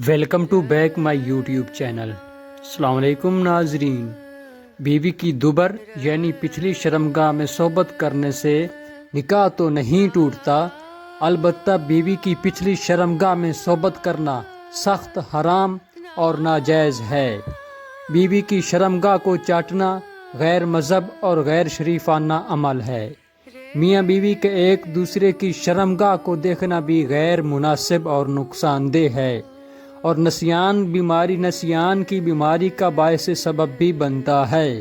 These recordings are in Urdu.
Welcome to back my YouTube channel. السلام علیکم ناظرین۔ بیوی کی دوبر یعنی پچھلی شرمگاہ میں صحبت کرنے سے نکاح تو نہیں ٹوٹتا، البتہ بیوی کی پچھلی شرمگاہ میں صحبت کرنا سخت حرام اور ناجائز ہے۔ بیوی کی شرمگاہ کو چاٹنا غیر مذہب اور غیر شریفانہ عمل ہے۔ میاں بیوی کے ایک دوسرے کی شرمگاہ کو دیکھنا بھی غیر مناسب اور نقصان دہ ہے، اور نسیان کی بیماری کا باعث سبب بھی بنتا ہے۔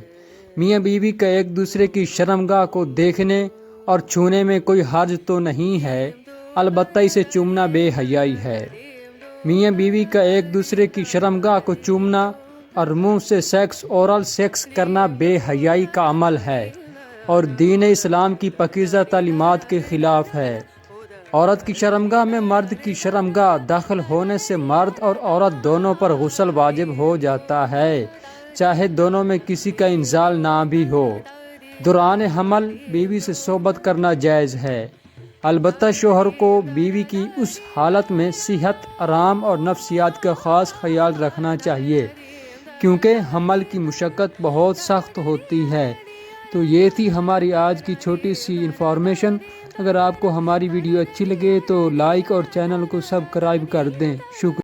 میاں بیوی کا ایک دوسرے کی شرمگاہ کو دیکھنے اور چھونے میں کوئی حرج تو نہیں ہے، البتہ اسے چومنا بے حیائی ہے۔ میاں بیوی کا ایک دوسرے کی شرمگاہ کو چومنا اور منہ سے اورل سیکس کرنا بے حیائی کا عمل ہے اور دین اسلام کی پاکیزہ تعلیمات کے خلاف ہے۔ عورت کی شرمگاہ میں مرد کی شرمگاہ داخل ہونے سے مرد اور عورت دونوں پر غسل واجب ہو جاتا ہے، چاہے دونوں میں کسی کا انزال نہ بھی ہو۔ دوران حمل بیوی سے صحبت کرنا جائز ہے، البتہ شوہر کو بیوی کی اس حالت میں صحت، آرام اور نفسیات کا خاص خیال رکھنا چاہیے، کیونکہ حمل کی مشقت بہت سخت ہوتی ہے۔ تو یہ تھی ہماری آج کی چھوٹی سی انفارمیشن۔ اگر آپ کو ہماری ویڈیو اچھی لگے تو لائک اور چینل کو سبسکرائب کر دیں۔ شکریہ۔